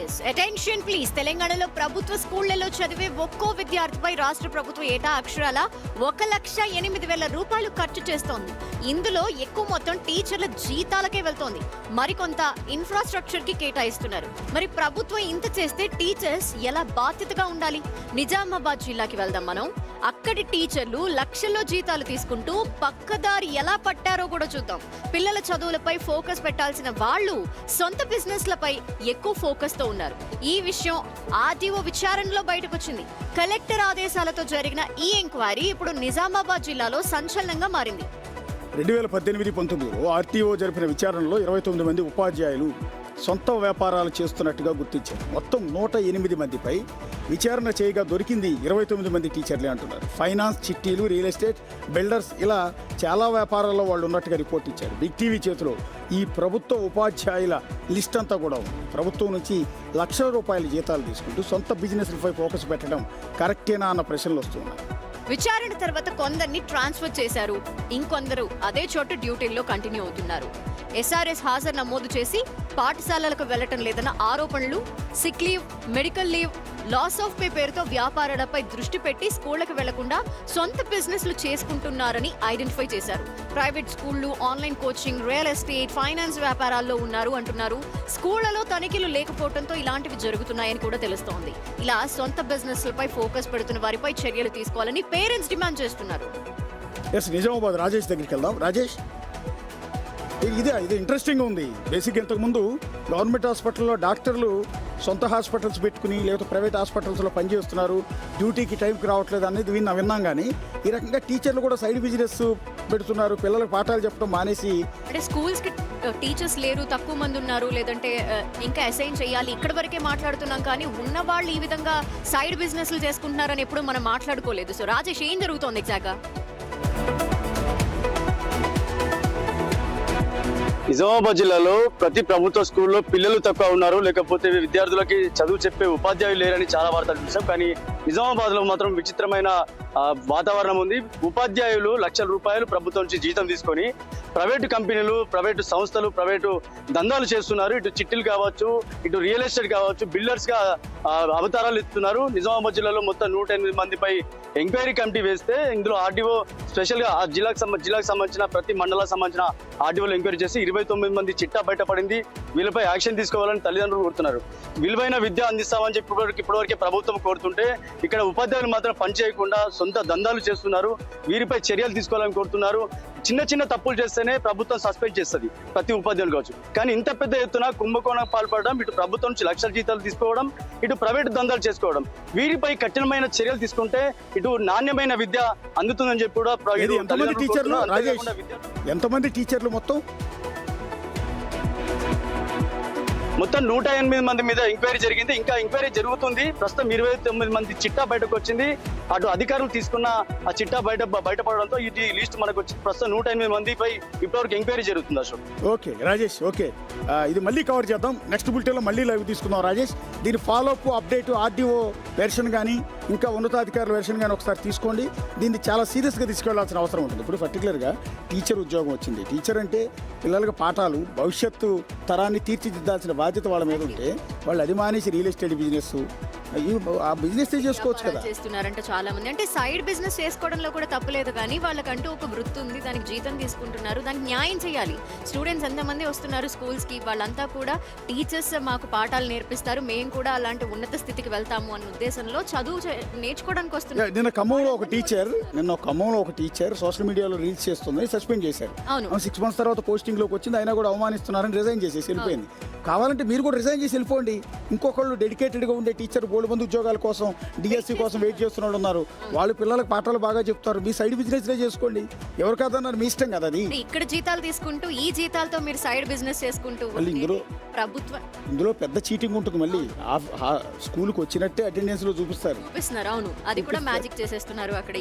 Teachers attention please. తెలంగాణలో ప్రభుత్వ స్కూళ్లలో చదివే ఒక్కో విద్యార్థిపై రాష్ట్ర ప్రభుత్వం ఏటా అక్షరాల 1,08,000 రూపాయలు ఖర్చు చేస్తోంది. ఇందులో ఎక్కువ మొత్తం టీచర్ల జీతాలకే వెళ్తోంది. మరికొంత ఇన్ఫ్రాస్ట్రక్చర్ కి కేటాయిస్తున్నారు. మరి ప్రభుత్వం ఇంత చేస్తే టీచర్స్ ఎలా బాధ్యతగా ఉండాలి? నిజామాబాద్ జిల్లాకి వెళ్దాం మనం. అక్కడి టీచర్లు లక్షల్లో జీతాలు తీసుకుంటూ పక్కదారి ఎలా పట్టారో కూడా చూద్దాం. పిల్లల చదువులపై ఫోకస్ పెట్టాల్సిన వాళ్ళు సొంత బిజినెస్లపై ఎక్కువ ఫోకస్ తో ఉన్నారు. ఈ విషయం ఆర్టీఓ విచారణలో బయటకొచ్చింది. కలెక్టర్ ఆదేశాలతో జరిగిన ఈ ఎంక్వైరీ ఇప్పుడు నిజామాబాద్ జిల్లాలో సంచలనంగా మారింది. 2018-19లో ఆర్టీఓ జరిపిన విచారణలో 29 మంది ఉపాధ్యాయులు సొంత వ్యాపారాలు చేస్తున్నట్టుగా గుర్తించారు. మొత్తం 108 మందిపై విచారణ చేయగా దొరికింది 29 మంది టీచర్లే అంటున్నారు. ఫైనాన్స్, చిట్టీలు, రియల్ ఎస్టేట్, బిల్డర్స్ ఇలా చాలా వ్యాపారాల్లో వాళ్ళు ఉన్నట్టుగా రిపోర్ట్ ఇచ్చారు. బిగ్ టీవీ చేతిలో ఈ ప్రభుత్వ ఉపాధ్యాయుల లిస్ట్ అంతా కూడా ఉంది. ప్రభుత్వం నుంచి లక్షల రూపాయల జీతాలు తీసుకుంటూ సొంత బిజినెస్లపై ఫోకస్ పెట్టడం కరెక్టేనా అన్న ప్రశ్నలు వస్తున్నాయి. విచారణ తర్వాత కొందరిని ట్రాన్స్ఫర్ చేశారు. ఇంకొందరు అదే చోట డ్యూటీల్లో కంటిన్యూ అవుతున్నారు. ఎస్ఆర్ఎస్ హాజరు నమోదు చేసి పాఠశాలలకు వెళ్లటం లేదన్న ఆరోపణలు, sick leave, medical leave, loss of pay పేరుతో వ్యాపారాలపై దృష్టి పెట్టి స్కూళ్లకు వెళ్లకుండా సొంత బిజినెస్లు చేసుకుంటున్నారని ఐడెంటిఫై చేశారు. ప్రైవేట్ స్కూళ్లు, online coaching, real estate, finance వ్యాపారాల్లో ఉన్నారు అంటున్నారు. స్కూళ్లలో తనిఖీలు లేకపోవడంతో ఇలాంటివి జరుగుతున్నాయని కూడా తెలుస్తోంది. ఇలా సొంత బిజినెస్లపై ఫోకస్ పెడుతున్న వారిపై చర్యలు తీసుకోవాలని పేరెంట్స్ డిమాండ్ చేస్తున్నారు. నిజామాబాద్ రాజేష్ దగ్గరికి వెళ్దాం. రాజేష్, ఇది ఇంట్రెస్టింగ్ ఉంది. బేసిక్ ఇంతకుముందు గవర్నమెంట్ హాస్పిటల్లో డాక్టర్లు సొంత హాస్పిటల్స్ పెట్టుకుని లేకపోతే ప్రైవేట్ హాస్పిటల్స్లో పనిచేస్తున్నారు, డ్యూటీకి టైంకి రావట్లేదు అనేది విన్నాం. కానీ ఈ రకంగా టీచర్లు కూడా సైడ్ బిజినెస్ పెడుతున్నారు. పిల్లలకు పాఠాలు చెప్పడం మానేసి, అంటే స్కూల్స్ కి టీచర్స్ లేరు, తక్కువ మంది ఉన్నారు, లేదంటే ఇంకా అసైన్ చేయాలి, ఇక్కడ వరకే మాట్లాడుతున్నాం. కానీ ఉన్న వాళ్ళు ఈ విధంగా సైడ్ బిజినెస్లు చేసుకుంటున్నారని ఎప్పుడు మనం మాట్లాడుకోలేదు. సో రాజేష్, ఏం జరుగుతోంది ఎగ్జాక్ట్గా? నిజామాబాద్ జిల్లాలో ప్రతి ప్రభుత్వ స్కూల్లో పిల్లలు తక్కువ ఉన్నారు, లేకపోతే విద్యార్థులకి చదువు చెప్పే ఉపాధ్యాయులు లేరని చాలా వార్తలు చూసాం. కానీ నిజామాబాద్ లో మాత్రం విచిత్రమైన వాతావరణం ఉంది. ఉపాధ్యాయులు లక్షల రూపాయలు ప్రభుత్వం నుంచి జీతం తీసుకొని ప్రైవేటు కంపెనీలు, ప్రైవేటు సంస్థలు, ప్రైవేటు దందాలు చేస్తున్నారు. ఇటు చిట్టీలు కావచ్చు, ఇటు రియల్ ఎస్టేట్ కావచ్చు, బిల్డర్స్ గా అవతారాలు ఇస్తున్నారు. నిజామాబాద్ జిల్లాలో మొత్తం 108 మందిపై ఎంక్వైరీ కమిటీ వేస్తే ఇందులో ఆర్డీఓ స్పెషల్ గా జిల్లాకు సంబంధించిన ప్రతి మండలానికి సంబంధించిన ఆర్డీఓలు ఎంక్వైరీ చేసి 29 మంది చిట్టా బయటపడింది. వీళ్ళపై యాక్షన్ తీసుకోవాలని తల్లిదండ్రులు కోరుతున్నారు. విలువైన విద్య అందిస్తామని చెప్పి ఇప్పటివరకు ప్రభుత్వం కోరుతుంటే ఇక్కడ ఉపాధ్యాయులు మాత్రం పని చేయకుండా సొంత దందాలు చేస్తున్నారు. వీరిపై చర్యలు తీసుకోవాలని కోరుతున్నారు. చిన్న చిన్న తప్పులు చేస్తేనే ప్రభుత్వం సస్పెండ్ చేస్తుంది ప్రతి ఉపాధ్యాయులు కావచ్చు. కానీ ఇంత పెద్ద ఎత్తున కుంభకోణం పాల్పడడం, ఇటు ప్రభుత్వం నుంచి లక్షల జీతాలు తీసుకోవడం, ఇటు ప్రైవేట్ దందాలు చేసుకోవడం, వీరిపై కఠినమైన చర్యలు తీసుకుంటే ఇటు నాణ్యమైన విద్య అందుతుందని చెప్పి కూడా ఎంతమంది టీచర్లు మొత్తం 108 మంది మీద ఎంక్వైరీ జరిగింది. ఇంకా ఎంక్వైరీ జరుగుతుంది. ప్రస్తుతం 29 మంది చిట్టా బయటకు వచ్చింది. అటు అధికారులు తీసుకున్న ఆ చిట్టా బయటపడడంతో ఈ లిస్ట్ మనకు వచ్చి ప్రస్తుతం 108 మందిపై ఇప్పటివరకు ఎంక్వైరీ జరుగుతుంది. అశోక్, ఓకే రాజేష్, ఓకే ఇది మళ్ళీ కవర్ చేద్దాం. నెక్స్ట్ బులెటిన్లో మళ్ళీ లైవ్ తీసుకుందాం రాజేష్. దీని ఫాలోఅప్ అప్డేట్ ఆర్డీఓ వెర్షన్ కానీ ఇంకా ఉన్నతాధికారుల వెర్షన్ కానీ ఒకసారి తీసుకోండి. దీన్ని చాలా సీరియస్గా తీసుకెళ్లాల్సిన అవసరం ఉంటుంది. ఇప్పుడు పర్టికులర్గా టీచర్ ఉద్యోగం వచ్చింది. టీచర్ అంటే పిల్లలకు పాఠాలు, భవిష్యత్తు తరాన్ని తీర్చిదిద్దాల్సిన బాధ్యత వాళ్ళ మీద ఉంటే వాళ్ళు అది మానేసి రియల్ ఎస్టేట్ బిజినెస్ ఆ బిజినెస్ చేసుకోవచ్చు కదా చేస్తున్నారంటే చాలా మంది. అంటే సైడ్ బిజినెస్ చేసుకోవడంలో కూడా తప్పలేదు, కానీ వాళ్ళకంటూ ఒక వృత్తి ఉంది, దానికి జీతం తీసుకుంటున్నారు, దానికి న్యాయం చేయాలి. స్టూడెంట్స్ ఎంతమంది వస్తున్నారు స్కూల్స్ కి, వాళ్ళంతా కూడా టీచర్స్ మాకు పాఠాలు నేర్పిస్తారు, మేము కూడా అలాంటి ఉన్నత స్థితికి వెళ్తాము అన్న ఉద్దేశంలో చదువు నేర్చుకోవడానికి వస్తున్నారు. నిన్న ఖమ్మంలో ఒక టీచర్ సోషల్ మీడియాలో రీల్స్ చేస్తుంది, సస్పెండ్ చేశారు. 6 months తర్వాత పోస్టింగ్ లోకి వచ్చింది, అయినా కూడా అవమానిస్తున్నారని రిజైన్ చేసేసి వెళ్ళిపోయింది. కావాలంటే మీరు కూడా రిజైన్ చేసి వెళ్ళిపోండి. ఇంకొకళ్ళు డెడికేటెడ్గా ఉండే టీచర్ బోర్డు మంది ఉద్యోగాల కోసం, డిఎస్సి కోసం వెయిట్ చేస్తున్న వాళ్ళు ఉన్నారు. వాళ్ళు పిల్లలకు పాఠాలు బాగా చెప్తారు. మీ సైడ్ బిజినెస్ చేసుకోండి, ఎవరు కాదన్నారు, మీ ఇష్టం కదా. అది ఇక్కడ జీతాలు తీసుకుంటూ ఈ జీతాలతో మీరు సైడ్ బిజినెస్ చేసుకుంటూ ఇందులో పెద్ద చీటింగ్ ఉంటుంది. మళ్ళీ స్కూల్కి వచ్చినట్టే అటెండెన్స్ లో చూపిస్తారు. అవును, అది కూడా మ్యాజిక్ చేసేస్తున్నారు అక్కడ.